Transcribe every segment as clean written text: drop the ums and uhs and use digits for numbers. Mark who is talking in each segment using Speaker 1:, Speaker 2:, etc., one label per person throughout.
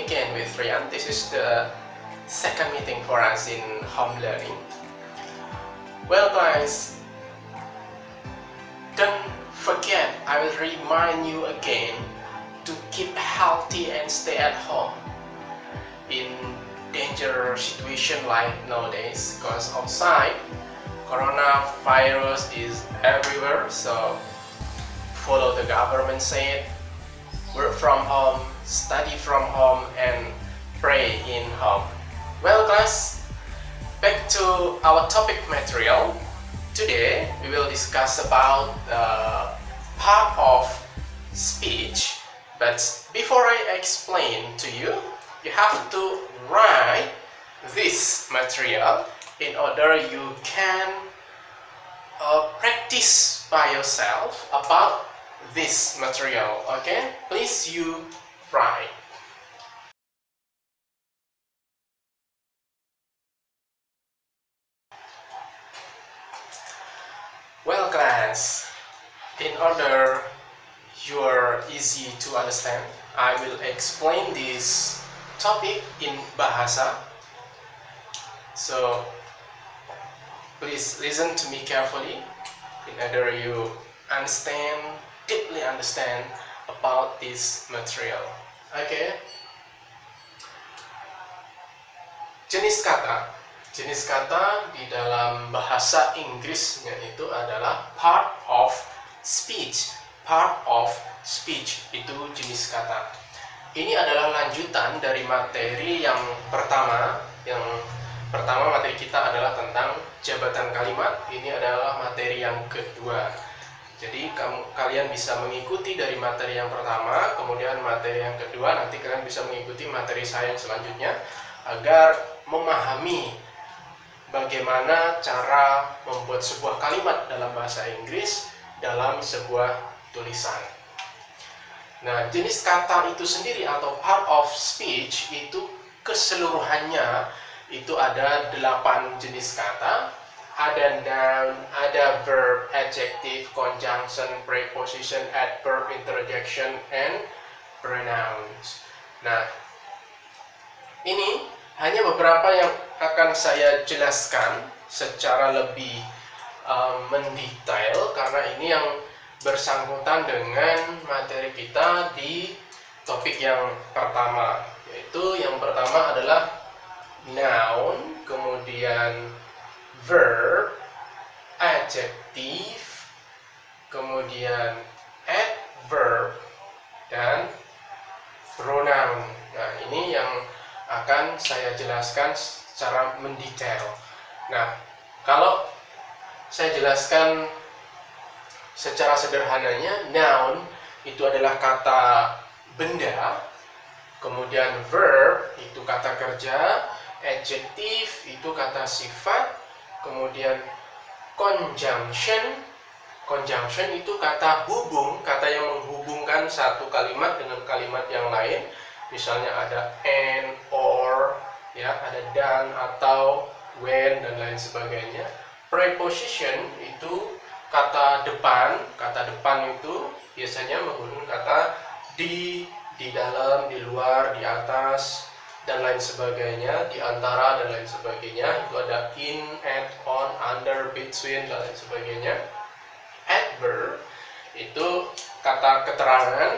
Speaker 1: again with Rian. This is the second meeting for us in home learning. Well guys, don't forget, I will remind you again to keep healthy and stay at home in danger situation like nowadays, because outside coronavirus is everywhere. So follow the government said, work from home, study from home, and pray in home. Well guys, back to our topic material. Today we will discuss about part of speech. But before I explain to you, you have to write this material in order you can practice by yourself about this material. Okay, please you write. Well class, in order you're easy to understand, I will explain this topic in bahasa. So please listen to me carefully in order you deeply understand about this material. Okay. Jenis kata di dalam bahasa Inggrisnya itu adalah part of speech. Part of speech itu jenis kata. Ini adalah lanjutan dari materi yang pertama. Yang pertama materi kita adalah tentang jabatan kalimat. Ini adalah materi yang kedua. Jadi kalian bisa mengikuti dari materi yang pertama, kemudian materi yang kedua, nanti kalian bisa mengikuti materi saya yang selanjutnya agar memahami bagaimana cara membuat sebuah kalimat dalam bahasa Inggris dalam sebuah tulisan. Nah, jenis kata itu sendiri atau part of speech itu keseluruhannya itu ada 8 jenis kata. Ada noun, ada verb, adjective, conjunction, preposition, adverb, interjection, and pronouns. Nah, ini hanya beberapa yang akan saya jelaskan secara lebih mendetail karena ini yang bersangkutan dengan materi kita di topik yang pertama, yaitu yang pertama adalah noun, kemudian verb, adjective, kemudian adverb, dan pronoun. Nah, ini yang akan saya jelaskan secara mendetail. Nah, kalau saya jelaskan secara sederhananya, noun itu adalah kata benda, kemudian verb itu kata kerja, adjective itu kata sifat, kemudian conjunction itu kata hubung, kata yang menghubungkan satu kalimat dengan kalimat yang lain. Misalnya ada and, or, ya, ada dan, atau, when, dan lain sebagainya. Preposition itu kata depan itu biasanya menggunakan kata di dalam, di luar, di atas, dan lain sebagainya, di antara, dan lain sebagainya. Itu ada in, at, on, under, between, dan lain sebagainya. Adverb itu kata keterangan,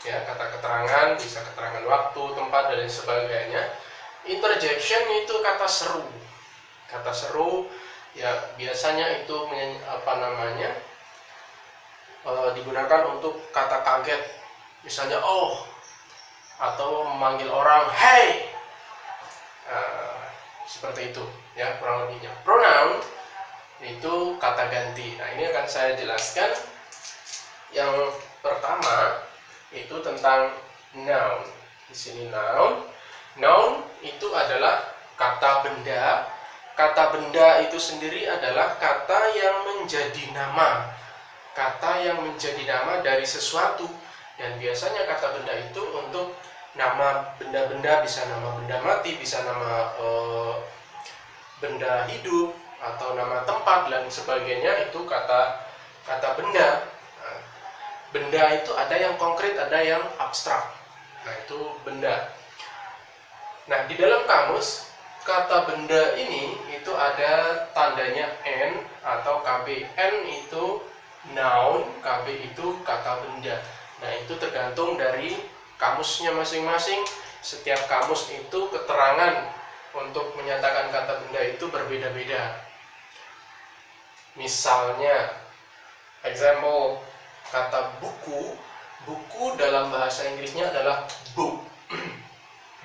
Speaker 1: ya, kata keterangan, bisa keterangan waktu, tempat, dan lain sebagainya. Interjection itu kata seru, ya, biasanya itu digunakan untuk kata kaget, misalnya oh, atau memanggil orang hey, seperti itu, ya, kurang lebihnya. Pronoun itu kata ganti. Nah, ini akan saya jelaskan. Yang pertama itu tentang noun. Di sini noun itu adalah kata benda. Kata benda itu sendiri adalah kata yang menjadi nama. Kata yang menjadi nama dari sesuatu. Dan biasanya kata benda itu untuk nama benda-benda, bisa nama benda mati, bisa nama benda hidup, atau nama tempat dan sebagainya. Itu kata benda. Nah, benda itu ada yang konkret, ada yang abstrak. Nah, itu benda. Nah, di dalam kamus kata benda ini itu ada tandanya N atau KB. N itu noun, KB itu kata benda. Nah, itu tergantung dari kamusnya masing-masing. Setiap kamus itu keterangan untuk menyatakan kata benda itu berbeda-beda. Misalnya, example, kata buku. Buku dalam bahasa Inggrisnya adalah book.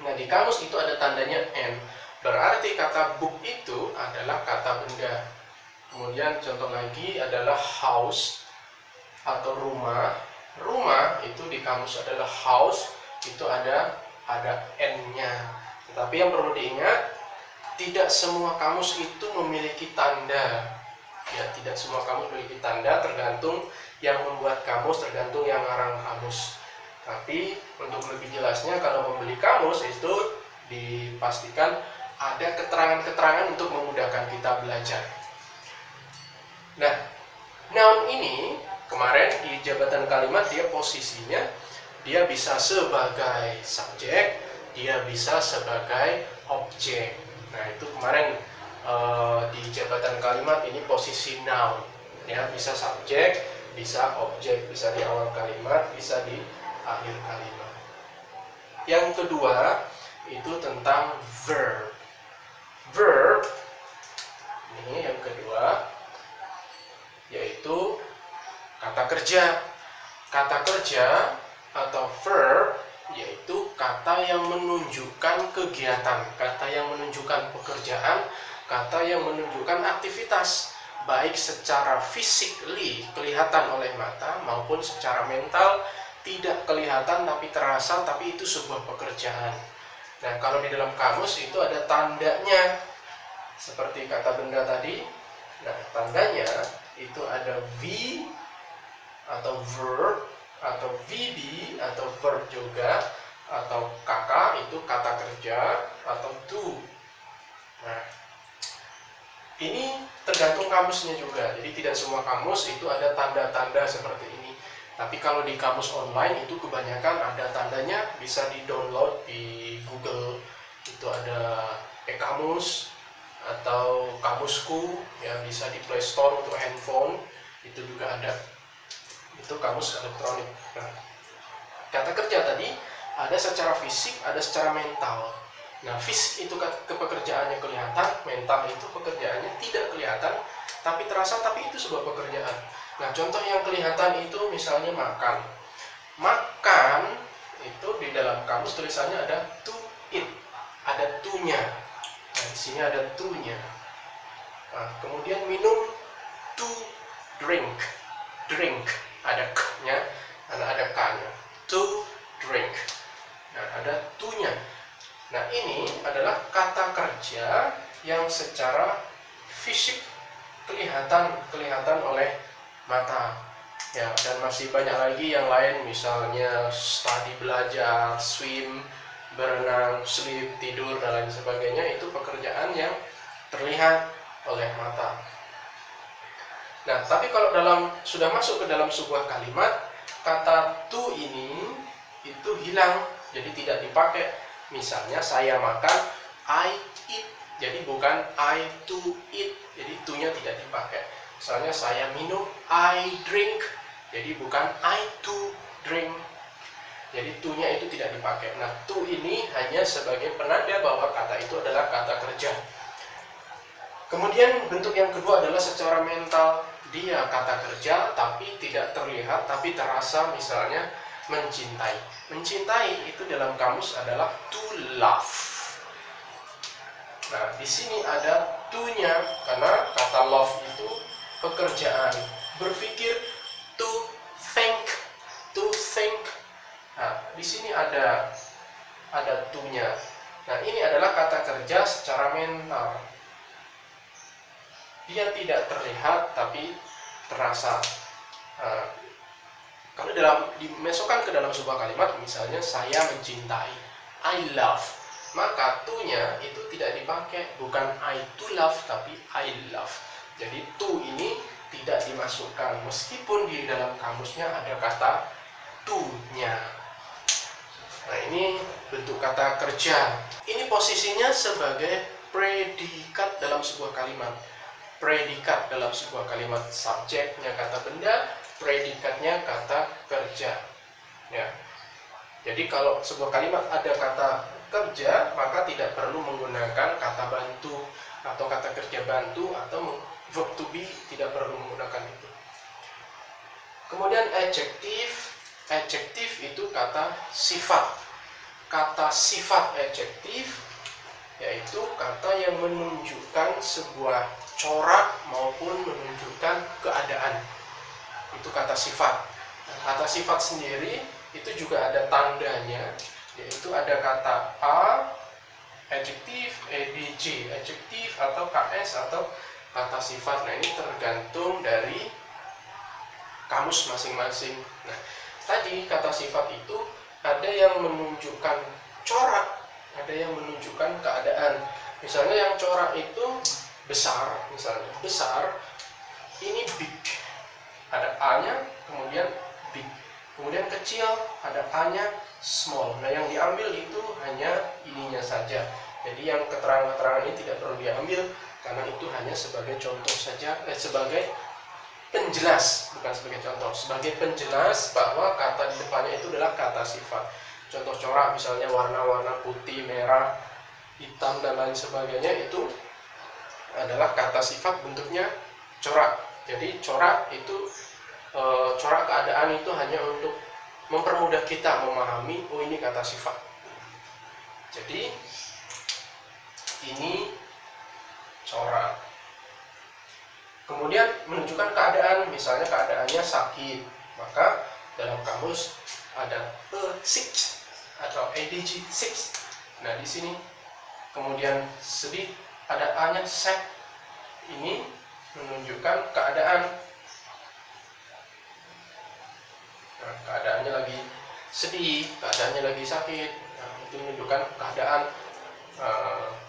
Speaker 1: Nah, di kamus itu ada tandanya N. Berarti kata book itu adalah kata benda. Kemudian contoh lagi adalah house atau rumah. Rumah itu di kamus adalah house, itu ada N-nya. Tetapi yang perlu diingat, tidak semua kamus itu memiliki tanda. Ya, tidak semua kamus memiliki tanda, tergantung yang membuat kamus, tergantung yang ngarang kamus. Tapi untuk lebih jelasnya, kalau membeli kamus itu dipastikan ada keterangan-keterangan untuk memudahkan kita belajar. Nah, noun ini kemarin di jabatan kalimat dia posisinya dia bisa sebagai subjek, dia bisa sebagai objek. Nah, itu kemarin di jabatan kalimat ini posisi noun, ya, bisa subjek, bisa objek, bisa di awal kalimat, bisa di akhir kalimat. Yang kedua itu tentang verb. Verb ini yang kedua yaitu kata kerja. Kata kerja atau verb yaitu kata yang menunjukkan kegiatan, kata yang menunjukkan pekerjaan, kata yang menunjukkan aktivitas, baik secara physically kelihatan oleh mata maupun secara mental tidak kelihatan tapi terasa, tapi itu sebuah pekerjaan. Nah, kalau di dalam kamus itu ada tandanya seperti kata benda tadi. Nah, tandanya itu ada V atau verb atau VB atau verb juga, atau KK itu kata kerja atau do. Nah, ini tergantung kamusnya juga. Jadi tidak semua kamus itu ada tanda-tanda seperti ini. Tapi kalau di kamus online itu kebanyakan ada tandanya, bisa di-download di Google. Itu ada e-kamus atau kamusku, ya, bisa di Play Store untuk handphone, itu juga ada. Itu kamus elektronik. Nah, kata kerja tadi ada secara fisik, ada secara mental. Nah, fisik itu pekerjaannya kelihatan, mental itu pekerjaannya tidak kelihatan, tapi terasa, tapi itu sebuah pekerjaan. Nah, contoh yang kelihatan itu misalnya makan. Makan itu di dalam kamus tulisannya ada to eat, ada to-nya. Nah, di sini ada to-nya. Nah, kemudian minum, to drink, drink, ada k-nya, ada k-nya, to drink. Nah, ada to-nya. Nah, ini adalah kata kerja yang secara fisik kelihatan oleh mata. Ya, dan masih banyak lagi yang lain, misalnya study, belajar, swim, berenang, sleep, tidur, dan lain sebagainya. Itu pekerjaan yang terlihat oleh mata. Nah, tapi kalau sudah masuk ke dalam sebuah kalimat, kata to ini itu hilang, jadi tidak dipakai. Misalnya saya makan, I eat, jadi bukan I to eat, jadi to-nya tidak dipakai. Misalnya saya minum, I drink, jadi bukan I to drink, jadi to-nya itu tidak dipakai. Nah, to ini hanya sebagai penanda bahwa kata itu adalah kata kerja. Kemudian bentuk yang kedua adalah secara mental. Dia kata kerja tapi tidak terlihat, tapi terasa, misalnya mencintai. Mencintai itu dalam kamus adalah to love. Nah, di sini ada to-nya karena kata love itu pekerjaan. Berpikir, to think, to think. Nah, di sini ada to-nya. Nah, ini adalah kata kerja secara mental. Dia tidak terlihat tapi terasa. Kalau dimasukkan ke dalam sebuah kalimat, misalnya saya mencintai, I love, maka to-nya itu tidak dipakai, bukan I to love tapi I love. Jadi to ini tidak dimasukkan meskipun di dalam kamusnya ada kata to-nya. Nah, ini bentuk kata kerja. Ini posisinya sebagai predikat dalam sebuah kalimat. Predikat dalam sebuah kalimat, subjeknya kata benda, predikatnya kata kerja. Ya. Jadi kalau sebuah kalimat ada kata kerja, maka tidak perlu menggunakan kata bantu atau kata kerja bantu, atau verb to be, tidak perlu menggunakan itu. Kemudian adjektif. Adjektif itu kata sifat. Kata sifat adjektif yaitu kata yang menunjukkan sebuah corak maupun menunjukkan keadaan. Itu kata sifat. Kata sifat sendiri itu juga ada tandanya, yaitu ada kata a, adjektif, adj, adjektif atau ks atau kata sifat. Nah, ini tergantung dari kamus masing-masing. Nah, tadi kata sifat itu ada yang menunjukkan corak, ada yang menunjukkan keadaan. Misalnya yang corak itu besar, misalnya besar, ini big, ada a-nya, kemudian big. Kemudian kecil, ada a-nya, small. Nah, yang diambil itu hanya ininya saja. Jadi yang keterangan-keterangan ini tidak perlu diambil, karena itu hanya sebagai contoh saja, sebagai penjelas, bukan sebagai contoh, sebagai penjelas bahwa kata di depannya itu adalah kata sifat. Contoh corak misalnya warna-warna putih, merah, hitam, dan lain sebagainya, itu adalah kata sifat, bentuknya corak. Jadi corak itu, corak keadaan itu hanya untuk mempermudah kita memahami, oh ini kata sifat. Jadi ini corak. Kemudian menunjukkan keadaan, misalnya keadaannya sakit, maka dalam kamus ada sick atau adj sick. Nah, di sini kemudian sedih, ada a-nya sad. Ini menunjukkan keadaan. Nah, keadaannya lagi sedih, keadaannya lagi sakit. Nah, itu menunjukkan keadaan.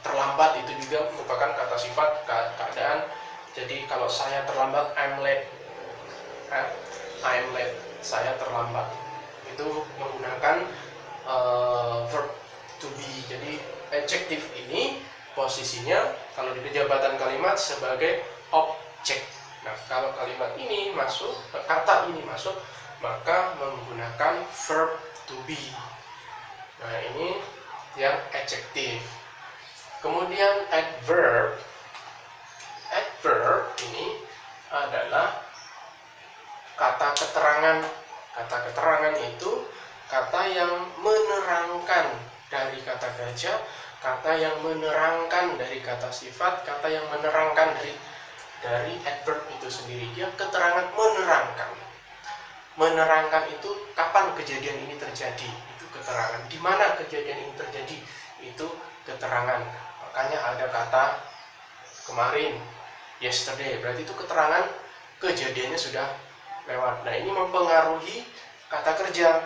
Speaker 1: Terlambat itu juga merupakan kata sifat keadaan. Jadi kalau saya terlambat, I'm late. I'm late, saya terlambat. Itu menggunakan verb to be. Jadi adjektif ini posisinya kalau di kejabatan kalimat sebagai objek. Nah, kalau kalimat ini masuk, kata ini masuk, maka menggunakan verb to be. Nah, ini yang adjektif. Kemudian adverb. Adverb ini adalah kata keterangan. Kata keterangan itu kata yang menerangkan dari kata kerja, kata yang menerangkan dari kata sifat, kata yang menerangkan dari adverb itu sendiri. Dia keterangan menerangkan. Menerangkan itu kapan kejadian ini terjadi, itu keterangan. Di mana kejadian ini terjadi, itu keterangan. Makanya ada kata kemarin, yesterday, berarti itu keterangan kejadiannya sudah lewat. Nah, ini mempengaruhi kata kerja.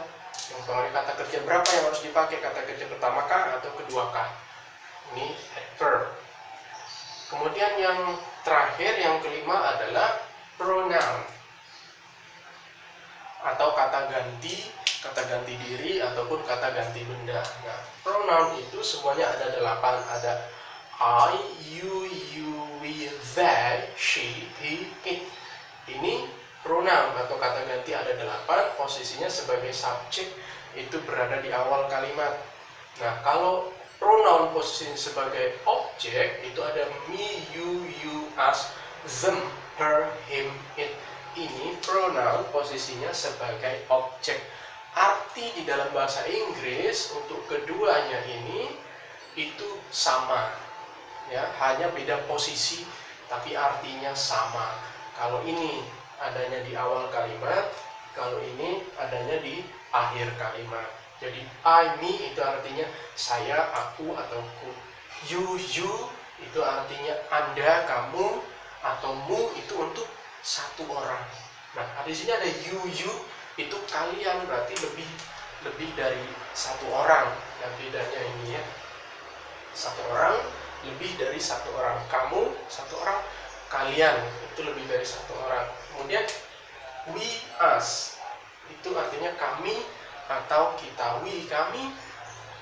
Speaker 1: Mempengaruhi kata kerja berapa yang harus dipakai, kata kerja pertama kah atau kedua kah. Ini adverb. Kemudian yang terakhir, yang kelima adalah pronoun atau kata ganti diri ataupun kata ganti benda. Nah, pronoun itu semuanya ada 8, ada I, you, we, they, she, he, it. Ini pronoun atau kata ganti ada 8, posisinya sebagai subjek, itu berada di awal kalimat. Nah, kalau pronoun posisinya sebagai objek, itu ada me, you, us, them, her, him, it. Ini pronoun posisinya sebagai objek. Arti di dalam bahasa Inggris untuk keduanya ini itu sama. Ya, hanya beda posisi tapi artinya sama. Kalau ini adanya di awal kalimat, kalau ini adanya di akhir kalimat. Jadi I, me itu artinya saya, aku, atau ku. You itu artinya Anda, kamu, atau mu itu untuk satu orang. Nah, di sini ada you itu kalian, berarti lebih dari satu orang. Nah, bedanya ini ya, satu orang, lebih dari satu orang. Kamu satu orang, kalian itu lebih dari satu orang. Kemudian we, us itu artinya kami, atau kita, we, kami.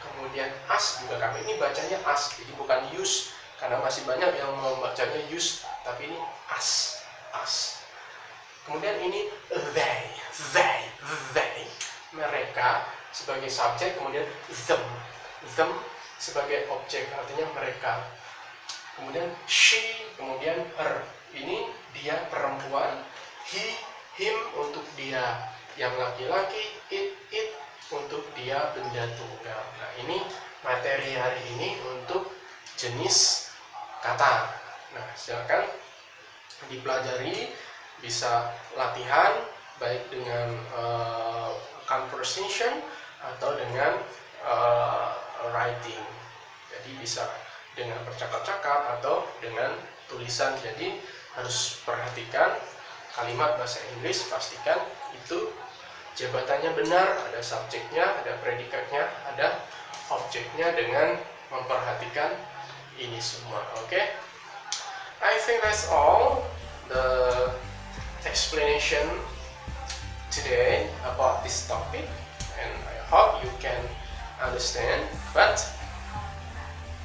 Speaker 1: Kemudian us juga kami. Ini bacanya us, jadi bukan use, karena masih banyak yang membacanya use, tapi ini us, us. Kemudian ini they, mereka sebagai subjek, kemudian them sebagai objek, artinya mereka. Kemudian she, kemudian her, ini dia perempuan, he, him untuk dia yang laki-laki, it untuk dia benda tunggal. Nah, ini materi hari ini untuk jenis kata. Nah, silakan dipelajari, bisa latihan baik dengan conversation atau dengan writing. Jadi bisa dengan bercakap-cakap atau dengan tulisan. Jadi harus perhatikan kalimat bahasa Inggris, pastikan itu jabatannya benar, ada subjeknya, ada predikatnya, ada objeknya, dengan memperhatikan ini semua. Okay? I think that's all the explanation today about this topic, and I hope you can understand. But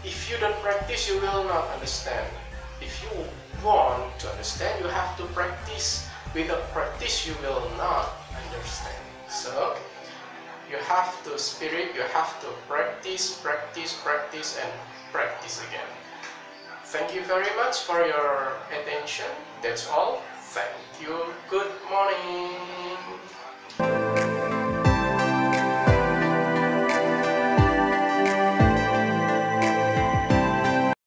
Speaker 1: if you don't practice, you will not understand. If you want to understand, you have to practice. Without practice, you will not understand. So you have to you have to practice, and practice again. Thank you very much for your attention. That's all. Thank you. Good morning.